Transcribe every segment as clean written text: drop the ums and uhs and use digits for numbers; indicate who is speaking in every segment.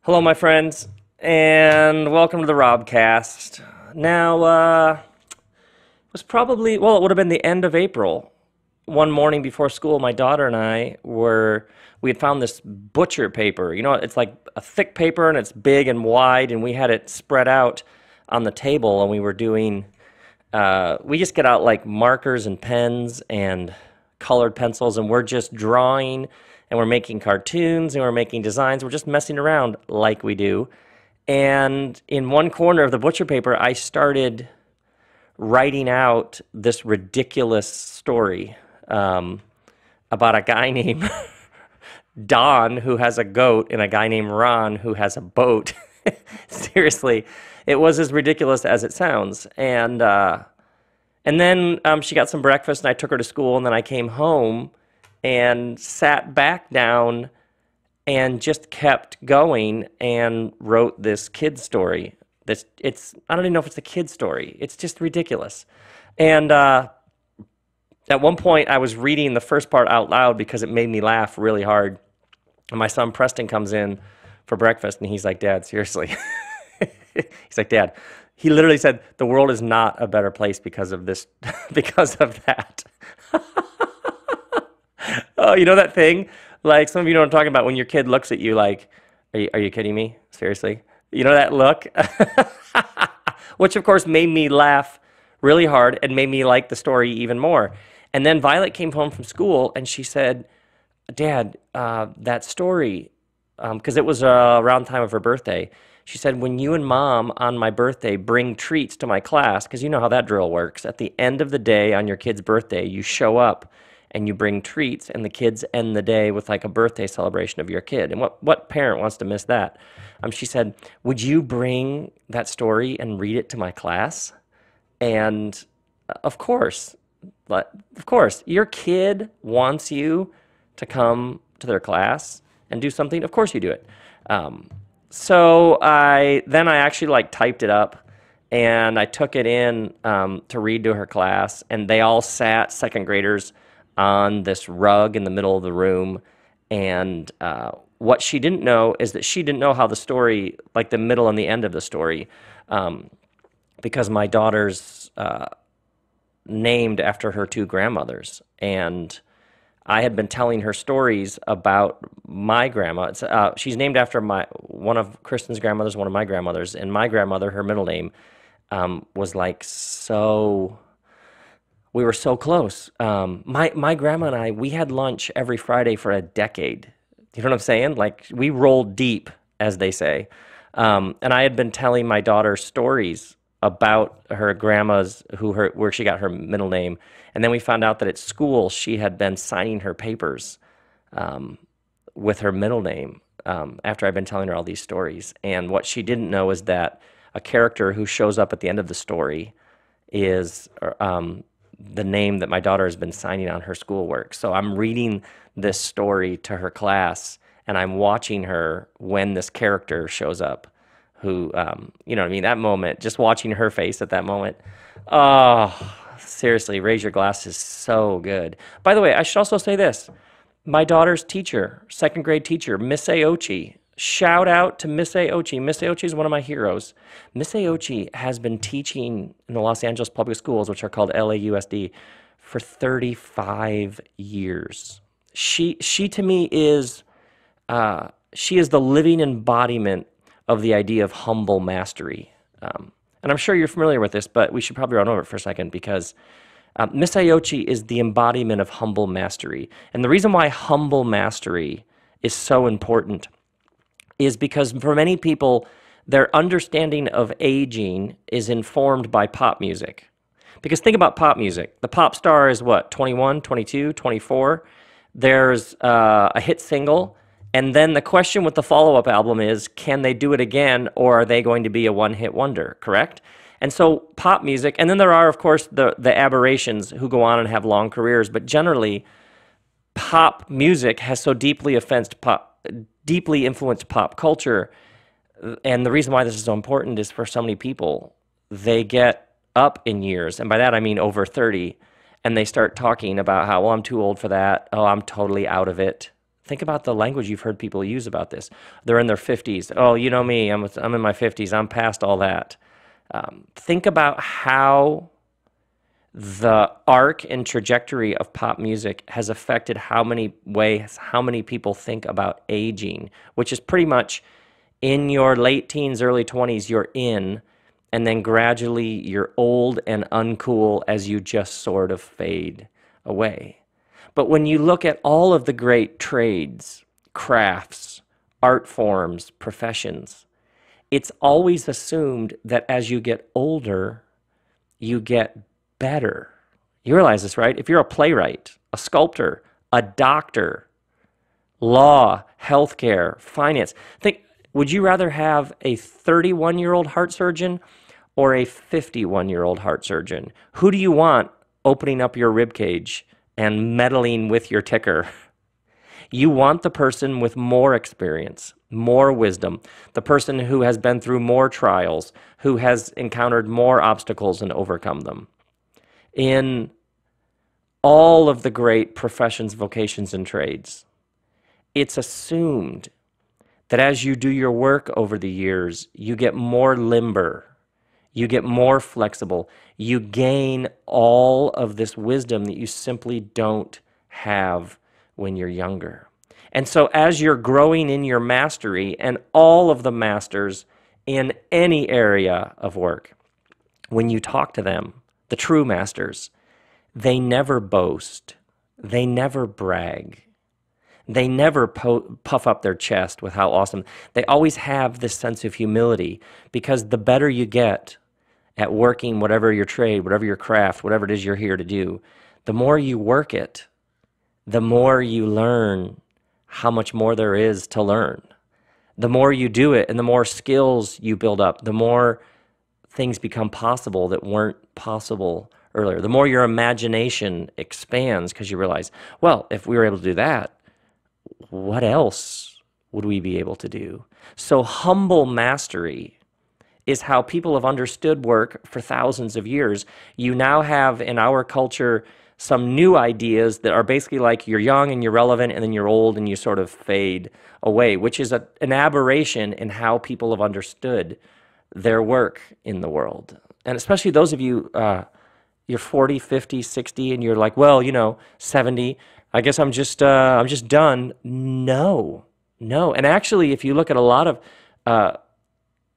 Speaker 1: Hello, my friends, and welcome to the RobCast. Now, it was probably, well, it would have been the end of April. One morning before school, my daughter and we had found this butcher paper. You know, it's like a thick paper and it's big and wide, and we had it spread out on the table, and we just get out like markers and pens and colored pencils, and we're just drawing and we're making cartoons and we're making designs. We're just messing around like we do. And in one corner of the butcher paper, I started writing out this ridiculous story about a guy named Don who has a goat and a guy named Ron who has a boat. Seriously, it was as ridiculous as it sounds. And then she got some breakfast, and I took her to school, and then I came home and sat back down and just kept going and wrote this kid story. I don't even know if it's a kid story. It's just ridiculous. And at one point, I was reading the first part out loud because it made me laugh really hard. And my son Preston comes in for breakfast, and he's like, "Dad, seriously." He's like, "Dad," he literally said, "The world is not a better place because of this, because of that." Oh, you know that thing? Like, some of you know what I'm talking about, when your kid looks at you like, are you kidding me? Seriously? You know that look? Which, of course, made me laugh really hard and made me like the story even more. And then Violet came home from school, and she said, "Dad, that story," because it was around the time of her birthday, she said, "When you and Mom on my birthday bring treats to my class," because you know how that drill works. At the end of the day on your kid's birthday, you show up and you bring treats, and the kids end the day with like a birthday celebration of your kid. And what parent wants to miss that? She said, "Would you bring that story and read it to my class?" And of course, your kid wants you to come to their class and do something. Of course you do it. So I actually like typed it up, and I took it in to read to her class, and they all sat, second graders, on this rug in the middle of the room. And what she didn't know is that she didn't know how the story, like the middle and the end of the story, because my daughter's named after her two grandmothers, and I had been telling her stories about my grandma. She's named after one of Kristen's grandmothers, one of my grandmothers, and my grandmother, her middle name, was like so. We were so close. My grandma and I, we had lunch every Friday for a decade. You know what I'm saying? Like, we rolled deep, as they say. And I had been telling my daughter stories about her grandma's, where she got her middle name. And then we found out that at school she had been signing her papers with her middle name after I'd been telling her all these stories. And what she didn't know is that a character who shows up at the end of the story is the name that my daughter has been signing on her schoolwork. So I'm reading this story to her class, and I'm watching her when this character shows up, who, you know what I mean, that moment, just watching her face at that moment. Oh, seriously, Raise Your Glass is so good. By the way, I should also say this. My daughter's teacher, second grade teacher, Miss Aochi. Shout out to Miss Aochi. Miss Aochi is one of my heroes. Miss Aochi has been teaching in the Los Angeles public schools, which are called LAUSD, for 35 years. She to me is, she is the living embodiment of the idea of humble mastery. And I'm sure you're familiar with this, but we should probably run over it for a second, because Miss Aochi is the embodiment of humble mastery. And the reason why humble mastery is so important is because for many people, their understanding of aging is informed by pop music. Because think about pop music. The pop star is what, 21, 22, 24? There's a hit single, and then the question with the follow-up album is, can they do it again, or are they going to be a one-hit wonder, correct? And so pop music, and then there are, of course, the aberrations who go on and have long careers, but generally, pop music has so deeply influenced pop culture. And the reason why this is so important is, for so many people, they get up in years, and by that I mean over 30, and they start talking about how, well, I'm too old for that, oh, I'm totally out of it. Think about the language you've heard people use about this. They're in their 50s. Oh, you know me, I'm in my 50s. I'm past all that. Think about how the arc and trajectory of pop music has affected how many people think about aging, which is pretty much in your late teens, early 20s, you're in, and then gradually you're old and uncool as you just sort of fade away. But when you look at all of the great trades, crafts, art forms, professions, it's always assumed that as you get older, you get better. You realize this, right? If you're a playwright, a sculptor, a doctor, law, healthcare, finance, would you rather have a 31-year-old heart surgeon or a 51-year-old heart surgeon? Who do you want opening up your rib cage and meddling with your ticker? You want the person with more experience, more wisdom, the person who has been through more trials, who has encountered more obstacles and overcome them. In all of the great professions, vocations, and trades, it's assumed that as you do your work over the years, you get more limber, you get more flexible, you gain all of this wisdom that you simply don't have when you're younger. And so as you're growing in your mastery, and all of the masters in any area of work, when you talk to them, the true masters, they never boast, they never brag, they never puff up their chest with how awesome. They always have this sense of humility, because the better you get at working whatever your trade, whatever your craft, whatever it is you're here to do, the more you work it, the more you learn how much more there is to learn. The more you do it and the more skills you build up, the more things become possible that weren't possible earlier. The more your imagination expands, because you realize, well, if we were able to do that, what else would we be able to do? So humble mastery is how people have understood work for thousands of years. You now have in our culture some new ideas that are basically like you're young and you're relevant, and then you're old and you sort of fade away, which is an aberration in how people have understood their work in the world. And especially those of you, you're 40, 50, 60, and you're like, well, 70, I guess I'm just done. No. And actually, if you look at a lot of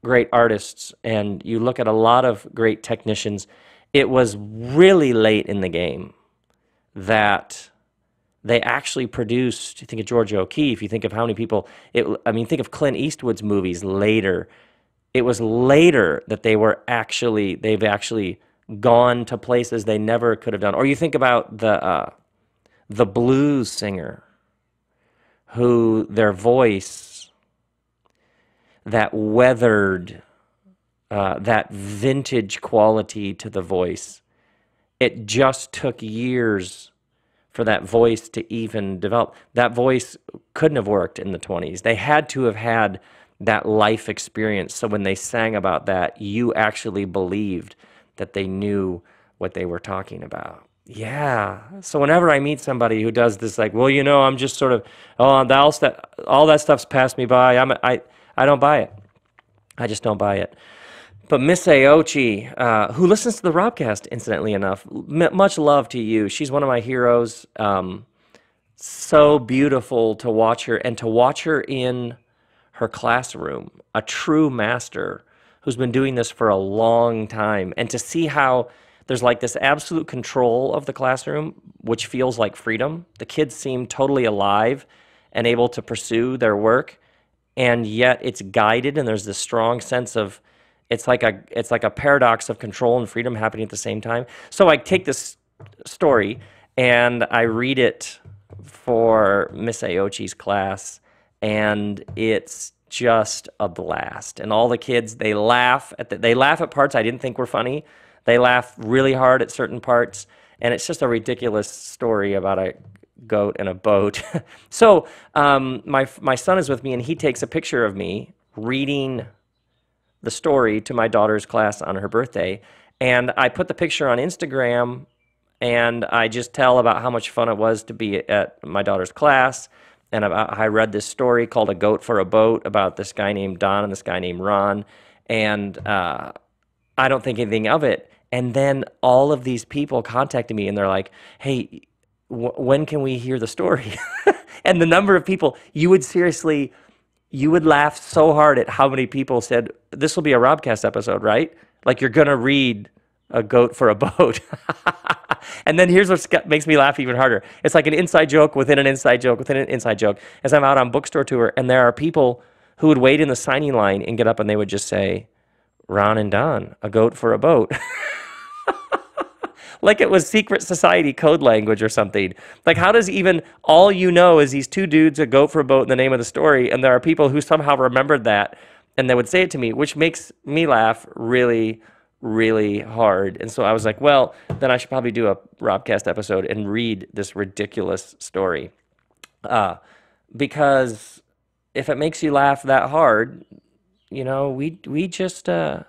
Speaker 1: great artists and you look at a lot of great technicians, it was really late in the game that they actually produced. You think of George O'Keeffe, you think of how many people, think of Clint Eastwood's movies later. It was later that they've actually gone to places they never could have done. Or you think about the blues singer, who their voice, that weathered, that vintage quality to the voice, it just took years for that voice to even develop. That voice couldn't have worked in the 20s. They had to have had that life experience. So when they sang about that, you actually believed that they knew what they were talking about. Yeah. So whenever I meet somebody who does this, like, well, I'm just sort of, all that stuff's passed me by. I don't buy it. I just don't buy it. But Miss Aochi, who listens to the RobCast, incidentally enough, much love to you. She's one of my heroes. So beautiful to watch her, and to watch her in her classroom, a true master who's been doing this for a long time, and to see how there's like this absolute control of the classroom, which feels like freedom. The kids seem totally alive and able to pursue their work, and yet it's guided, and there's this strong sense of, it's like a paradox of control and freedom happening at the same time. So I take this story and I read it for Miss Aochi's class, and it's just a blast. And all the kids, they laugh at parts I didn't think were funny. They laugh really hard at certain parts, and it's just a ridiculous story about a goat and a boat. So my son is with me, and he takes a picture of me reading the story to my daughter's class on her birthday, and I put the picture on Instagram, and I just tell about how much fun it was to be at my daughter's class, and I read this story called A Goat for a Boat about this guy named Don and this guy named Ron, and I don't think anything of it. And then all of these people contacted me, and they're like, hey, when can we hear the story? And the number of people, you would laugh so hard at how many people said, this will be a RobCast episode, right? Like, you're going to read A Goat for a Boat. And then here's what makes me laugh even harder. It's like an inside joke within an inside joke within an inside joke. As I'm out on bookstore tour, and there are people who would wait in the signing line and get up and they would just say, Ron and Don, A Goat for a Boat. Like it was secret society code language or something. Like, how does even all you know is these two dudes, a goat for a boat, in the name of the story, and there are people who somehow remembered that, and they would say it to me, which makes me laugh really, really hard. And so I was like, well, then I should probably do a RobCast episode and read this ridiculous story. Because if it makes you laugh that hard, you know, we just share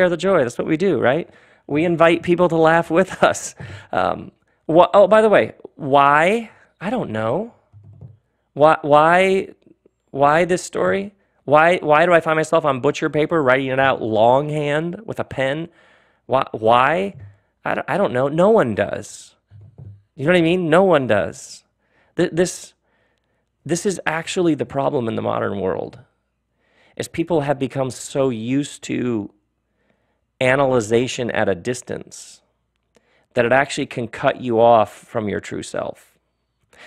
Speaker 1: the joy. That's what we do, right? We invite people to laugh with us. Oh, by the way, why? I don't know. Why this story? Why do I find myself on butcher paper writing it out longhand with a pen? Why? I don't know. No one does. You know what I mean? No one does. This is actually the problem in the modern world, is people have become so used to analyzation at a distance that it actually can cut you off from your true self.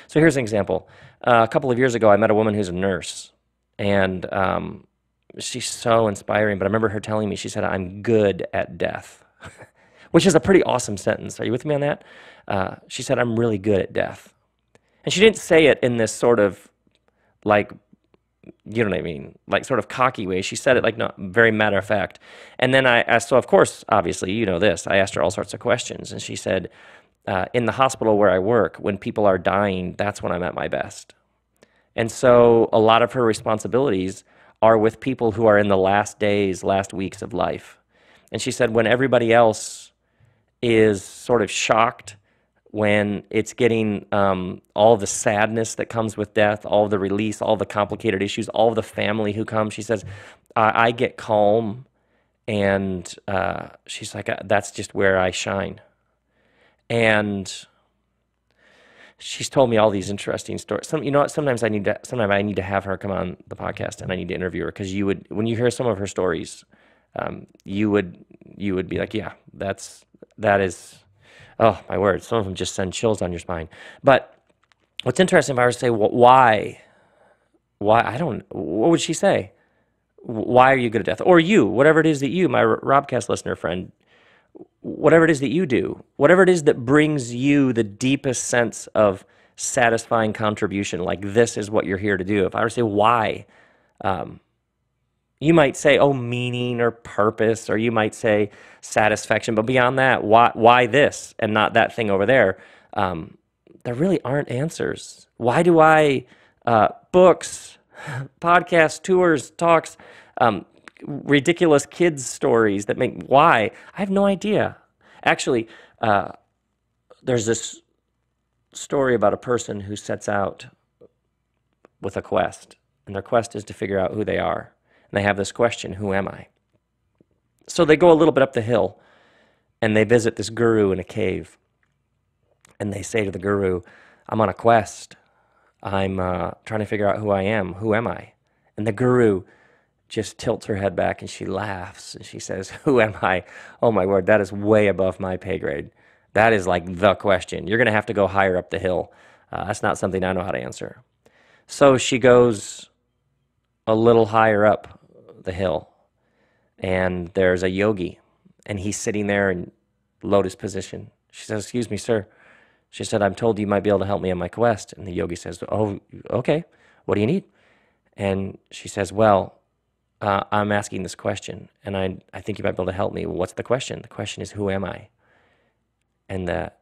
Speaker 1: So here's an example. A couple of years ago, I met a woman who's a nurse, and she's so inspiring, but I remember her telling me, she said, I'm good at death, which is a pretty awesome sentence. Are you with me on that? She said, I'm really good at death. And she didn't say it in this sort of like, you know what I mean, like sort of cocky way. She said it like not very matter of fact. And then I asked, so of course, obviously, you know this, I asked her all sorts of questions. And she said, in the hospital where I work, when people are dying, that's when I'm at my best. And so a lot of her responsibilities are with people who are in the last days, last weeks of life. And she said, when everybody else is sort of shocked, when it's getting all the sadness that comes with death, all the release, all the complicated issues, all the family who comes, she says, I get calm, and she's like, that's just where I shine. And she's told me all these interesting stories. You know what? Sometimes I need to have her come on the podcast, and I need to interview her, because when you hear some of her stories, you would be like, yeah, that is. Oh, my word, some of them just send chills down your spine. But what's interesting, if I were to say, why, what would she say? Why are you good at death? Or you, whatever it is that you, my RobCast listener friend, whatever it is that you do, whatever it is that brings you the deepest sense of satisfying contribution, like this is what you're here to do. If I were to say why, you might say, oh, meaning or purpose, or you might say satisfaction. But beyond that, why this and not that thing over there? There really aren't answers. Why do I, books, podcasts, tours, talks, ridiculous kids stories that make, why? I have no idea. Actually, there's this story about a person who sets out with a quest, and their quest is to figure out who they are. And they have this question, who am I? So they go a little bit up the hill, and they visit this guru in a cave. And they say to the guru, I'm on a quest. I'm trying to figure out who I am. Who am I? And the guru just tilts her head back, and she laughs, and she says, who am I? Oh, my word, that is way above my pay grade. That is like the question. You're going to have to go higher up the hill. That's not something I know how to answer. So she goes a little higher up the hill, and there's a yogi, and he's sitting there in lotus position. She says, excuse me, sir. She said, I'm told you might be able to help me on my quest. And the yogi says, oh, okay, what do you need? And she says, well, I'm asking this question, and I think you might be able to help me. Well, what's the question? The question is, who am I? And the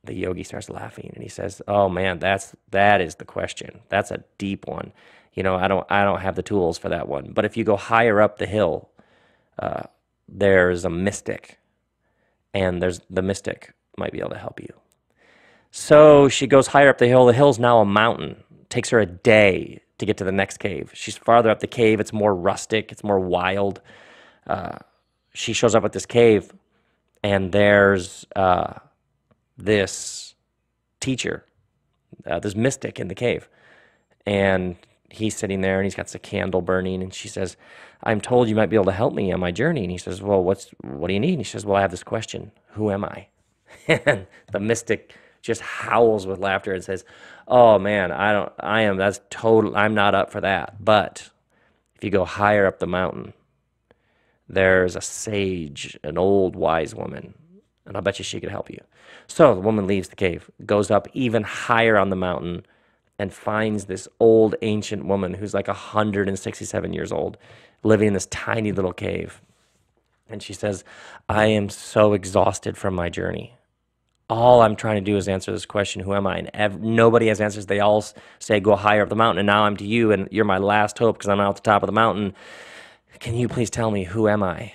Speaker 1: yogi starts laughing, and he says, oh man, that is the question. That's a deep one. You know, I don't have the tools for that one. But if you go higher up the hill, there's a mystic, and the mystic might be able to help you. So she goes higher up the hill. The hill's now a mountain. Takes her a day to get to the next cave. She's farther up the cave. It's more rustic. It's more wild. She shows up at this cave, and there's this teacher, this mystic in the cave. And he's sitting there, and he's got the candle burning, and she says, I'm told you might be able to help me on my journey. And he says, well, what do you need? And he says, well, I have this question. Who am I? And the mystic just howls with laughter and says, oh man, I'm not up for that. But if you go higher up the mountain, there's a sage, an old wise woman, and I'll bet you she could help you. So the woman leaves the cave, goes up even higher on the mountain, and finds this old ancient woman who's like 167 years old, living in this tiny little cave. And she says, I am so exhausted from my journey. All I'm trying to do is answer this question, who am I? And nobody has answers. They all say, go higher up the mountain, and now I'm to you, and you're my last hope because I'm out at the top of the mountain. Can you please tell me, who am I?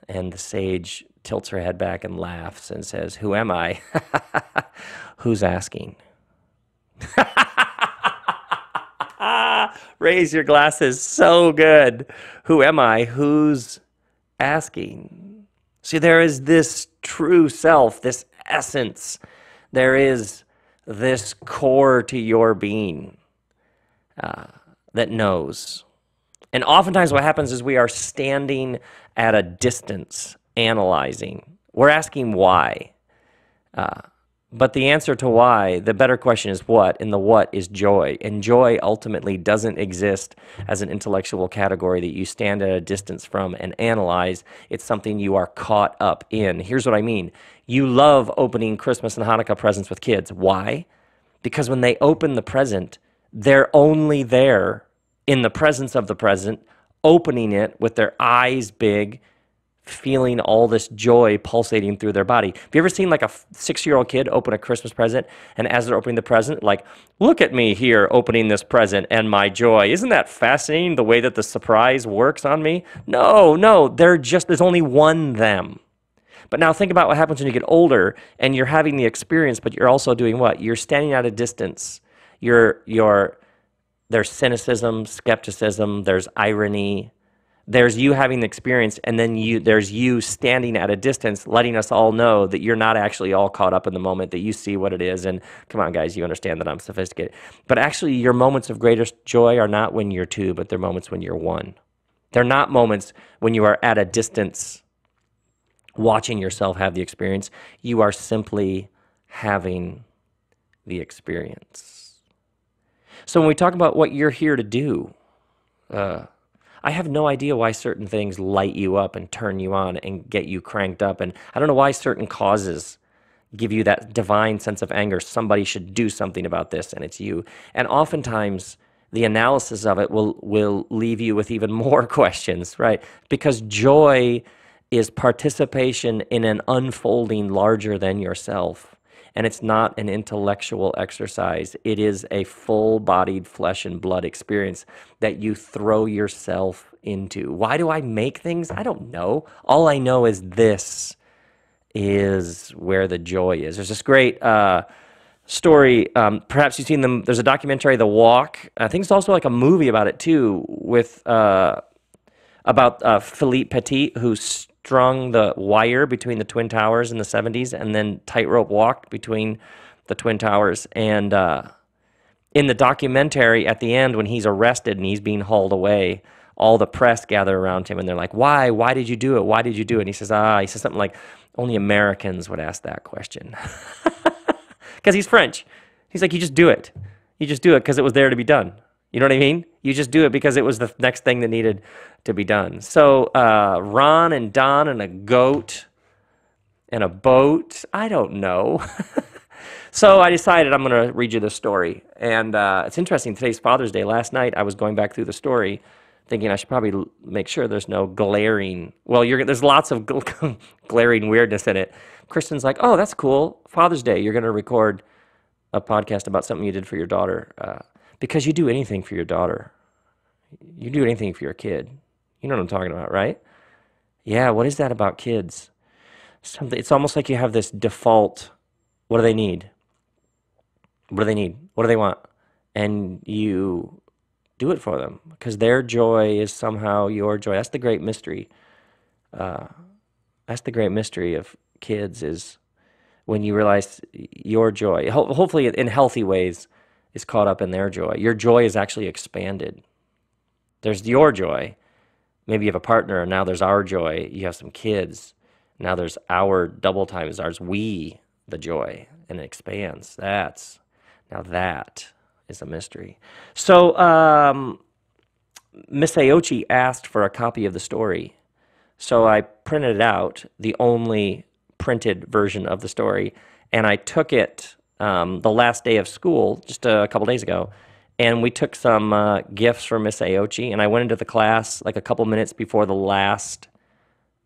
Speaker 1: And the sage tilts her head back and laughs and says, who am I? Who's asking? Raise your glasses. So good. Who am I? Who's asking? See, there is this true self, this essence. There is this core to your being that knows. And oftentimes what happens is we are standing at a distance, analyzing. We're asking why. But the answer to why, the better question is what, and the what is joy. And joy ultimately doesn't exist as an intellectual category that you stand at a distance from and analyze. It's something you are caught up in. Here's what I mean. You love opening Christmas and Hanukkah presents with kids. Why? Because when they open the present, they're only there in the presence of the present, opening it with their eyes big, feeling all this joy pulsating through their body. Have you ever seen like a 6-year-old kid open a Christmas present, and as they're opening the present, like, look at me here opening this present and my joy. Isn't that fascinating, the way that the surprise works on me? No, there's only one them. But now think about what happens when you get older and you're having the experience, but you're also doing what? You're standing at a distance. There's cynicism, skepticism, there's irony, there's you having the experience, and then there's you standing at a distance, letting us all know that you're not actually all caught up in the moment, that you see what it is. And come on, guys, you understand that I'm sophisticated. But actually, your moments of greatest joy are not when you're two, but they're moments when you're one. They're not moments when you are at a distance watching yourself have the experience. You are simply having the experience. So when we talk about what you're here to do, I have no idea why certain things light you up and turn you on and get you cranked up. And I don't know why certain causes give you that divine sense of anger. Somebody should do something about this, and it's you. And oftentimes, the analysis of it will leave you with even more questions, right? Because joy is participation in an unfolding larger than yourself. And it's not an intellectual exercise. It is a full-bodied flesh and blood experience that you throw yourself into. Why do I make things? I don't know. All I know is this is where the joy is. There's this great story. Perhaps you've seen them. There's a documentary, The Walk. I think it's also like a movie about it too, with about Philippe Petit, who strung the wire between the Twin Towers in the 70s and then tightrope walked between the Twin Towers. And in the documentary, at the end, when he's arrested and he's being hauled away, all the press gather around him and they're like, why? Why did you do it? Why did you do it? And he says something like, only Americans would ask that question. Because he's French. He's like, you just do it. You just do it because it was there to be done. You know what I mean? You just do it because it was the next thing that needed to be done. So Ron and Don and a goat and a boat. I don't know. So I decided I'm going to read you this story. And it's interesting. Today's Father's Day. Last night I was going back through the story thinking I should probably make sure there's no glaring. Well, there's lots of glaring weirdness in it. Kristen's like, oh, that's cool. Father's Day. You're going to record a podcast about something you did for your daughter. Because you do anything for your daughter. You do anything for your kid. You know what I'm talking about, right? Yeah, what is that about kids? It's almost like you have this default, what do they need? What do they need? What do they want? and you do it for them because their joy is somehow your joy. That's the great mystery. Uh, that's the great mystery of kids is when you realize your joy, hopefully in healthy ways, is caught up in their joy. Your joy is actually expanded. There's your joy. Maybe you have a partner, and now there's our joy. You have some kids. Now there's our double time is ours. We, the joy, and it expands. Now that is a mystery. So Miss Aochi asked for a copy of the story. So I printed it out, the only printed version of the story, and I took it the last day of school, just a couple days ago, and we took some gifts from Miss Aochi, and I went into the class like a couple minutes before the last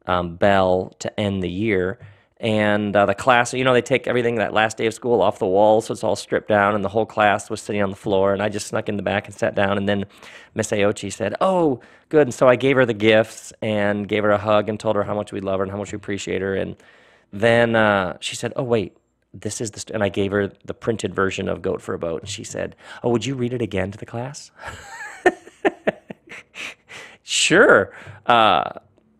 Speaker 1: bell to end the year. And the class, they take everything that last day of school off the wall, so it's all stripped down, and the whole class was sitting on the floor, and I just snuck in the back and sat down, and then Miss Aochi said, "Oh, good," and so I gave her the gifts and gave her a hug and told her how much we love her and how much we appreciate her, and then she said, "Oh, wait, this is and I gave her the printed version of Goat for a Boat, and she said, "Oh, would you read it again to the class?" Sure.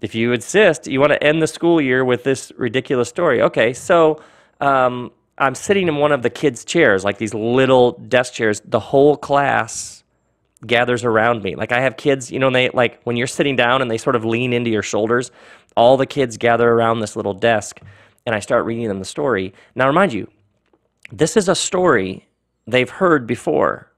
Speaker 1: If you insist, you want to end the school year with this ridiculous story. Okay, so I'm sitting in one of the kids' chairs, like these little desk chairs. The whole class gathers around me. Like I have kids, and they like when you're sitting down and they sort of lean into your shoulders, all the kids gather around this little desk, and I start reading them the story. Now, remind you, this is a story they've heard before.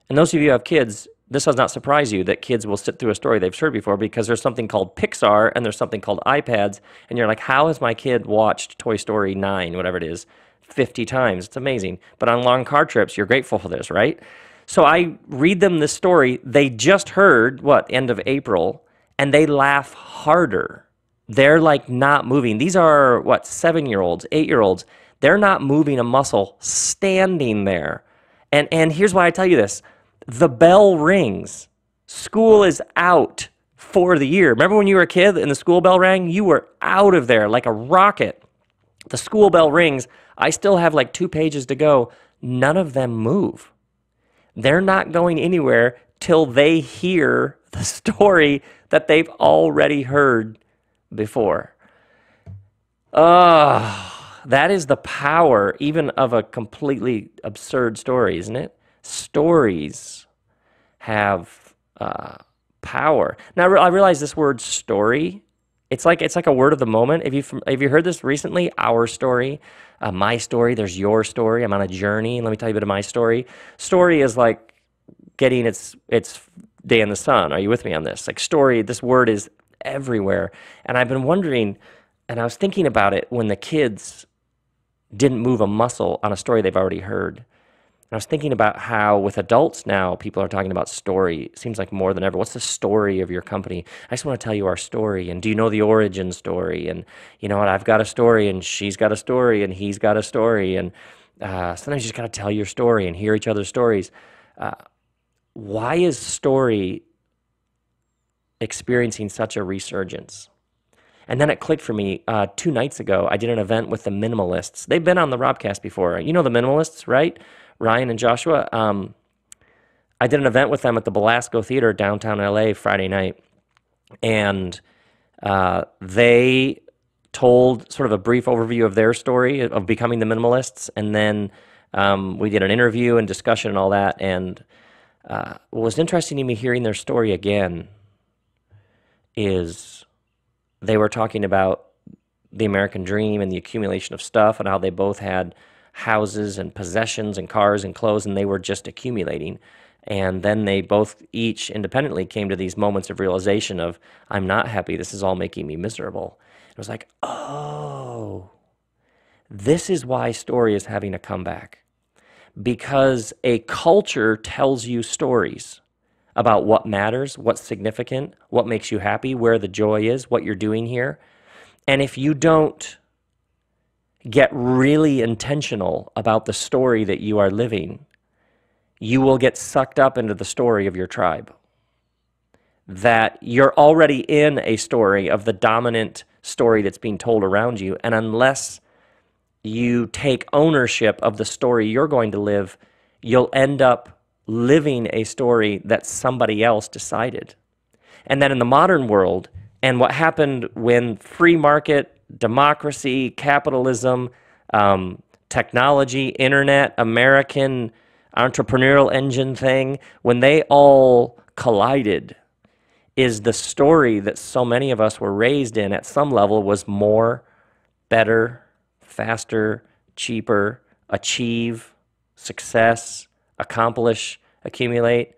Speaker 1: And those of you who have kids, this does not surprise you that kids will sit through a story they've heard before because there's something called Pixar and there's something called iPads, and you're like, how has my kid watched Toy Story 9, whatever it is, 50 times? It's amazing. But on long car trips, you're grateful for this, right? So I read them this story. They just heard, end of April, and they laugh harder. They're like not moving. These are, 7-year-olds, 8-year-olds. They're not moving a muscle, standing there. And here's why I tell you this. The bell rings. School is out for the year. Remember when you were a kid and the school bell rang? You were out of there like a rocket. The school bell rings. I still have like 2 pages to go. None of them move. They're not going anywhere till they hear the story that they've already heard before. That is the power even of a completely absurd story, isn't it? Stories have power. Now I realize this word "story." It's like a word of the moment. Have you heard this recently? Our story, my story. There's your story. I'm on a journey. Let me tell you a bit of my story. Story is like getting its day in the sun. Are you with me on this? Like story. This word is everywhere, and I've been wondering, and I was thinking about it when the kids didn't move a muscle on a story they've already heard. And I was thinking about how with adults now, people are talking about story. It seems like more than ever. What's the story of your company? I just want to tell you our story. And do you know the origin story? And you know what? I've got a story, and she's got a story, and he's got a story. And sometimes you just got to tell your story and hear each other's stories. Why is story experiencing such a resurgence? And then it clicked for me 2 nights ago. I did an event with the Minimalists. They've been on the RobCast before. You know the Minimalists, right? Ryan and Joshua. I did an event with them at the Belasco Theater downtown LA Friday night. And they told sort of a brief overview of their story of becoming the Minimalists. And then we did an interview and discussion and all that. And what was interesting to me hearing their story again is they were talking about the American dream and the accumulation of stuff and how they both had houses and possessions and cars and clothes, and they were just accumulating. And then they both each independently came to these moments of realization of, I'm not happy. This is all making me miserable. It was like, oh, this is why story is having a comeback. Because a culture tells you stories about what matters, what's significant, what makes you happy, where the joy is, what you're doing here. And if you don't get really intentional about the story that you are living, you will get sucked up into the story of your tribe. That you're already in a story of the dominant story that's being told around you, and unless you take ownership of the story you're going to live, you'll end up living a story that somebody else decided. And then in the modern world, and what happened when free market, democracy, capitalism, technology, internet, American entrepreneurial engine thing, when they all collided, is the story that so many of us were raised in at some level was more, better, faster, cheaper, achieve, success, accomplish, accumulate.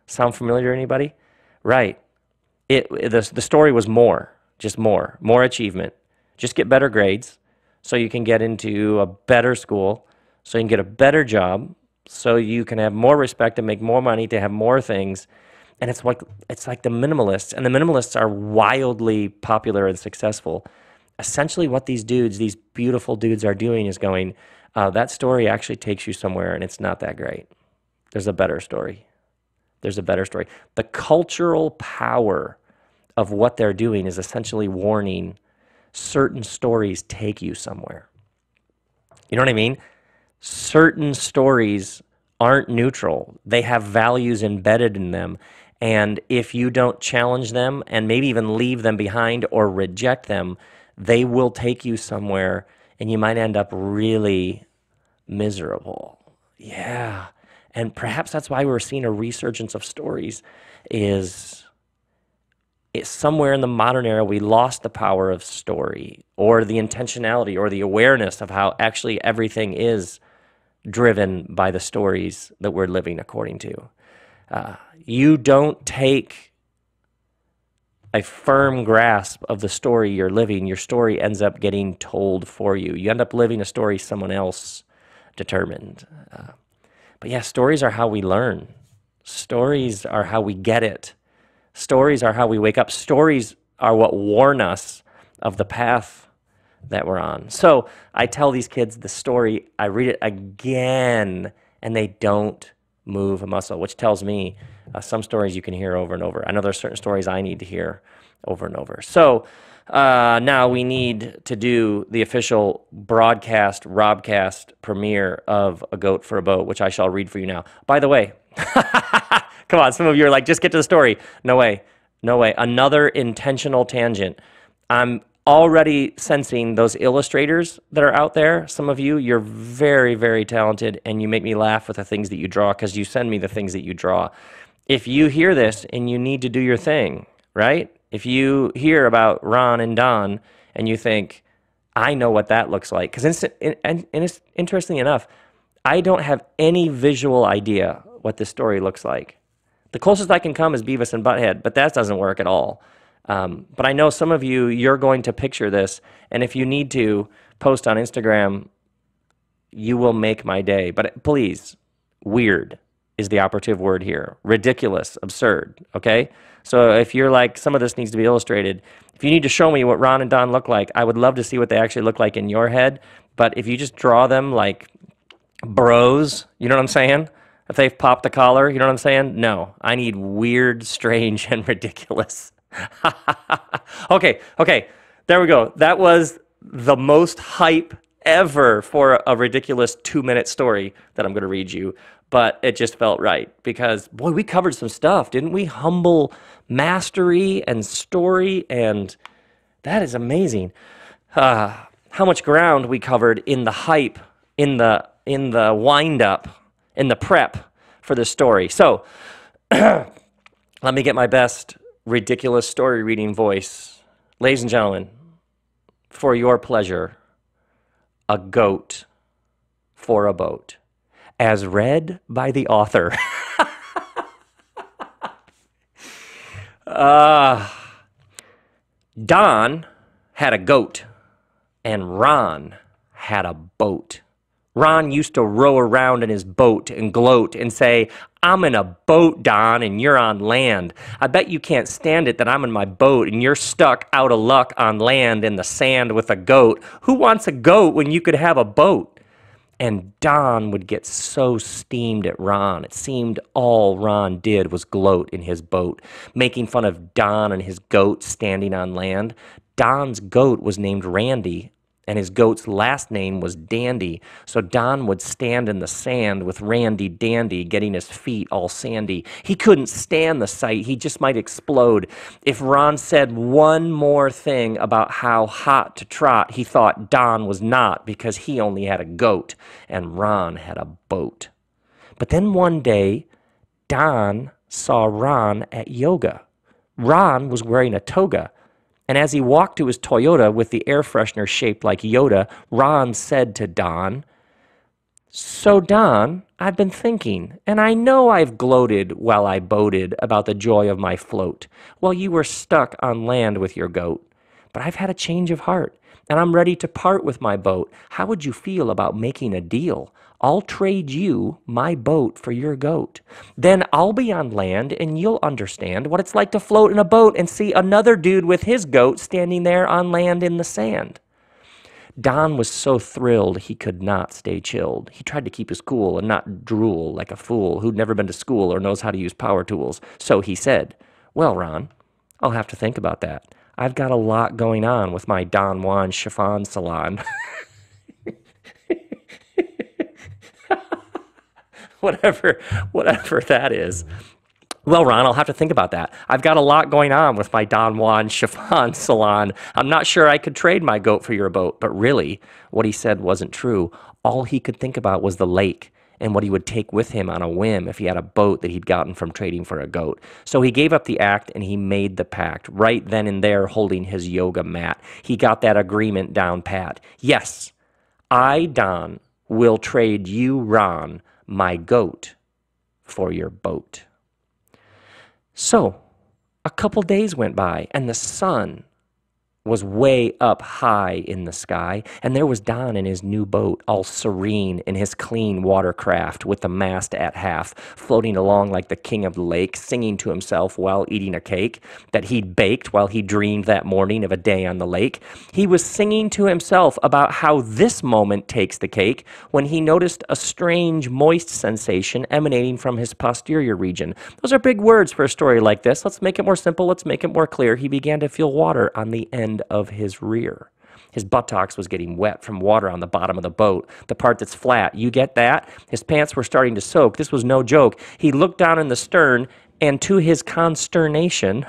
Speaker 1: Sound familiar to anybody? Right. The story was more, just more achievement. Just get better grades so you can get into a better school, so you can get a better job, so you can have more respect and make more money to have more things. And it's like the minimalists, and the minimalists are wildly popular and successful. Essentially what these dudes, these beautiful dudes are doing is going, that story actually takes you somewhere and it's not that great. There's a better story. There's a better story. The cultural power of what they're doing is essentially warning certain stories take you somewhere. You know what I mean? Certain stories aren't neutral. They have values embedded in them. And if you don't challenge them and maybe even leave them behind or reject them, they will take you somewhere and you might end up really miserable. Yeah. And perhaps that's why we're seeing a resurgence of stories is it's somewhere in the modern era we lost the power of story or the intentionality or the awareness of how actually everything is driven by the stories that we're living according to. You don't take a firm grasp of the story you're living. Your story ends up getting told for you. You end up living a story someone else determined. But yeah, stories are how we learn. Stories are how we get it. Stories are how we wake up. Stories are what warn us of the path that we're on. So I tell these kids the story, I read it again, and they don't move a muscle, which tells me some stories you can hear over and over. I know there's certain stories I need to hear over and over. So now we need to do the official broadcast, RobCast premiere of A Goat for a Boat, which I shall read for you now. By the way, come on, some of you are like, just get to the story. No way, no way. Another intentional tangent. I'm already sensing those illustrators that are out there. Some of you, you're very, very talented, and you make me laugh with the things that you draw because you send me the things that you draw. If you hear this and you need to do your thing, right? If you hear about Ron and Don and you think, I know what that looks like, because it's interestingly enough, I don't have any visual idea what this story looks like. The closest I can come is Beavis and Butthead, but that doesn't work at all. But I know some of you, you're going to picture this, and if you need to post on Instagram, you will make my day. But please, weird is the operative word here. Ridiculous, absurd, okay? So if you're like, some of this needs to be illustrated, if you need to show me what Ron and Don look like, I would love to see what they actually look like in your head. But if you just draw them like bros, you know what I'm saying? If they've popped the collar, you know what I'm saying? No, I need weird, strange, and ridiculous. Okay, there we go. That was the most hype ever for a ridiculous 2-minute story that I'm going to read you, but it just felt right because, boy, we covered some stuff, didn't we? Humble mastery and story, and that is amazing. How much ground we covered in the hype, in the wind-up, in the prep for this story. So let me get my best ridiculous story reading voice. Ladies and gentlemen, for your pleasure, A Goat for a Boat, as read by the author. Don had a goat, and Ron had a boat. Ron used to row around in his boat and gloat and say, I'm in a boat, Don, and you're on land. I bet you can't stand it that I'm in my boat and you're stuck out of luck on land in the sand with a goat. Who wants a goat when you could have a boat? And Don would get so steamed at Ron. It seemed all Ron did was gloat in his boat, making fun of Don and his goat standing on land. Don's goat was named Randy, and his goat's last name was Dandy. So Don would stand in the sand with Randy Dandy, getting his feet all sandy. He couldn't stand the sight. He just might explode. If Ron said one more thing about how hot to trot, he thought Don was not, because he only had a goat and Ron had a boat. But then one day, Don saw Ron at yoga. Ron was wearing a toga. And as he walked to his Toyota with the air freshener shaped like Yoda, Ron said to Don, "So Don, I've been thinking, and I know I've gloated while I boated about the joy of my float, while you were stuck on land with your goat. But I've had a change of heart, and I'm ready to part with my boat. How would you feel about making a deal? I'll trade you my boat for your goat. Then I'll be on land, and you'll understand what it's like to float in a boat and see another dude with his goat standing there on land in the sand." Don was so thrilled he could not stay chilled. He tried to keep his cool and not drool like a fool who'd never been to school or knows how to use power tools. So he said, "Well, Ron, I'll have to think about that. I've got a lot going on with my Don Juan chiffon salon." whatever that is. "Well, Ron, I'll have to think about that. I've got a lot going on with my Don Juan chiffon salon. I'm not sure I could trade my goat for your boat." But really, what he said wasn't true. All he could think about was the lake and what he would take with him on a whim if he had a boat that he'd gotten from trading for a goat. So he gave up the act and he made the pact, right then and there holding his yoga mat. He got that agreement down pat. "Yes, I, Don, will trade you, Ron, my goat for your boat." So, a couple days went by, and the sun was way up high in the sky, and there was Don in his new boat, all serene in his clean watercraft with the mast at half, floating along like the king of the lake, singing to himself while eating a cake that he'd baked while he dreamed that morning of a day on the lake. He was singing to himself about how this moment takes the cake when he noticed a strange moist sensation emanating from his posterior region. Those are big words for a story like this. Let's make it more simple. Let's make it more clear. He began to feel water on the end of his rear. His buttocks was getting wet from water on the bottom of the boat, the part that's flat. You get that? His pants were starting to soak. This was no joke. He looked down in the stern, and to his consternation,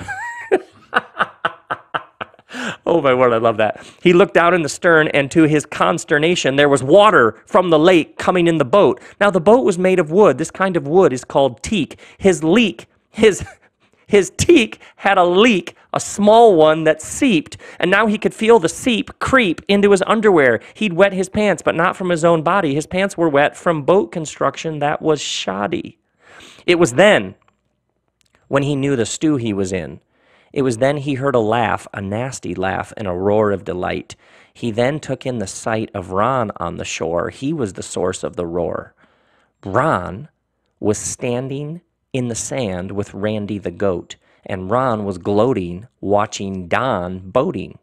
Speaker 1: oh my word, I love that. He looked down in the stern, and to his consternation, there was water from the lake coming in the boat. Now, the boat was made of wood. This kind of wood is called teak. His teak had a leak, a small one that seeped, and now he could feel the seep creep into his underwear. He'd wet his pants, but not from his own body. His pants were wet from boat construction that was shoddy. It was then, when he knew the stew he was in, it was then he heard a laugh, a nasty laugh, and a roar of delight. He then took in the sight of Ron on the shore. He was the source of the roar. Ron was standing in the sand with Randy the goat, and Ron was gloating, watching Don boating.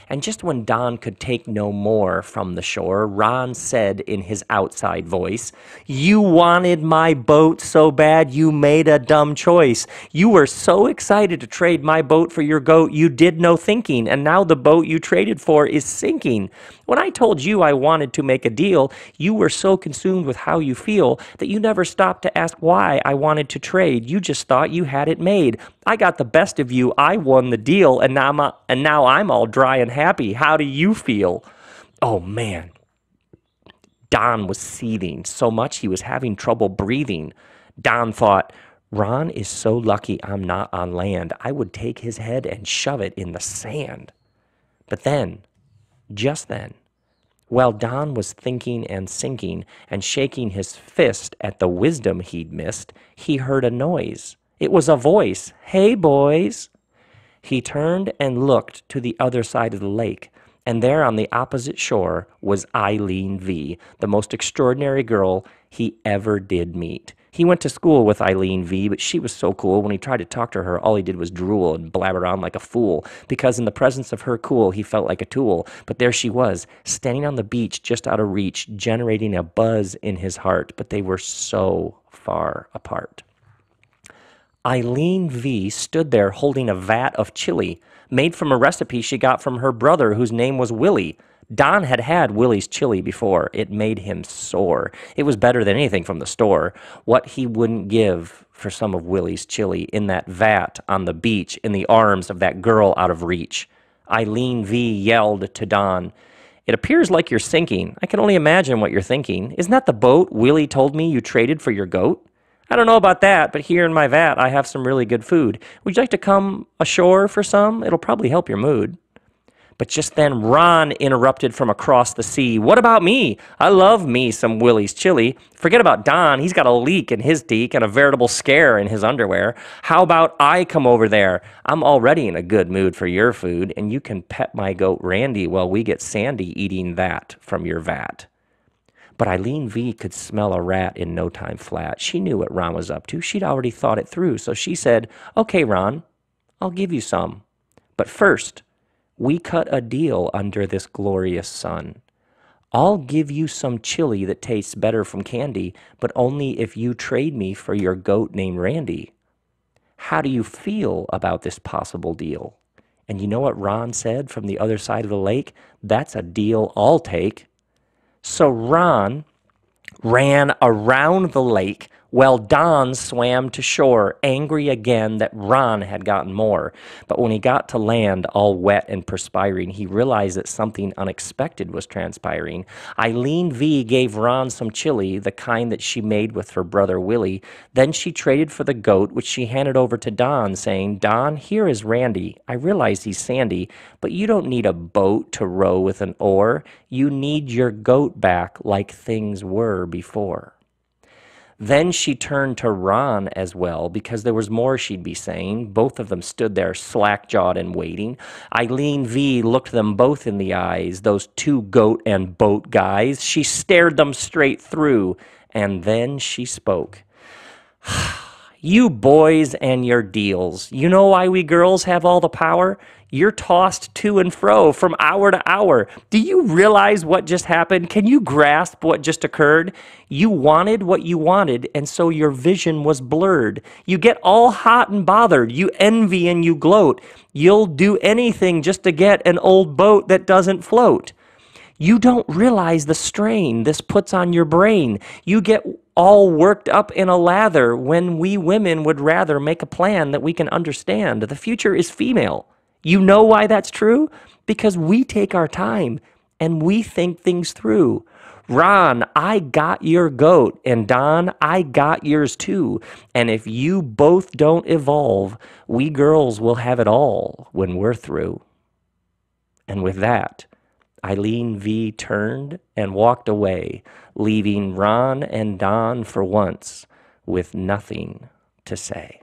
Speaker 1: And just when Don could take no more from the shore, Ron said in his outside voice, "You wanted my boat so bad you made a dumb choice. You were so excited to trade my boat for your goat, you did no thinking, and now the boat you traded for is sinking. When I told you I wanted to make a deal, you were so consumed with how you feel that you never stopped to ask why I wanted to trade. You just thought you had it made. I got the best of you. I won the deal, and now I'm all dry and happy. How do you feel?" Oh, man. Don was seething so much he was having trouble breathing. Don thought, Ron is so lucky I'm not on land. I would take his head and shove it in the sand. But then, just then, while Don was thinking and sinking and shaking his fist at the wisdom he'd missed, he heard a noise. It was a voice. "Hey, boys." He turned and looked to the other side of the lake, and there on the opposite shore was Eileen V., the most extraordinary girl he ever did meet. He went to school with Eileen V., but she was so cool, when he tried to talk to her, all he did was drool and blabber on like a fool, because in the presence of her cool, he felt like a tool. But there she was, standing on the beach just out of reach, generating a buzz in his heart, but they were so far apart. Eileen V stood there holding a vat of chili, made from a recipe she got from her brother whose name was Willie. Don had had Willie's chili before. It made him sore. It was better than anything from the store. What he wouldn't give for some of Willie's chili in that vat on the beach in the arms of that girl out of reach. Eileen V yelled to Don, "It appears like you're sinking. I can only imagine what you're thinking. Isn't that the boat Willie told me you traded for your goat? I don't know about that, but here in my vat I have some really good food. Would you like to come ashore for some? It'll probably help your mood." But just then Ron interrupted from across the sea. "What about me? I love me some Willie's chili. Forget about Don. He's got a leak in his teak and a veritable scare in his underwear. How about I come over there? I'm already in a good mood for your food, and you can pet my goat Randy while we get Sandy eating that from your vat." But Eileen V could smell a rat in no time flat. She knew what Ron was up to. She'd already thought it through. So she said, "Okay, Ron, I'll give you some. But first, we cut a deal under this glorious sun. I'll give you some chili that tastes better from candy, but only if you trade me for your goat named Randy. How do you feel about this possible deal?" And you know what Ron said from the other side of the lake? "That's a deal I'll take." So Ron ran around the lake while Don swam to shore, angry again that Ron had gotten more. But when he got to land, all wet and perspiring, he realized that something unexpected was transpiring. Eileen V gave Ron some chili, the kind that she made with her brother Willie. Then she traded for the goat, which she handed over to Don, saying, "Don, here is Randy. I realize he's sandy, but you don't need a boat to row with an oar. You need your goat back like things were before." Then she turned to Ron as well, because there was more she'd be saying. Both of them stood there slack-jawed and waiting. Eileen V looked them both in the eyes, those two goat and boat guys. She stared them straight through, and then she spoke. "You boys and your deals. You know why we girls have all the power? You're tossed to and fro from hour to hour. Do you realize what just happened? Can you grasp what just occurred? You wanted what you wanted, and so your vision was blurred. You get all hot and bothered. You envy and you gloat. You'll do anything just to get an old boat that doesn't float. You don't realize the strain this puts on your brain. You get all worked up in a lather when we women would rather make a plan that we can understand. The future is female. You know why that's true? Because we take our time and we think things through. Ron, I got your goat, and Don, I got yours too. And if you both don't evolve, we girls will have it all when we're through." And with that, Eileen V turned and walked away, leaving Ron and Don for once with nothing to say.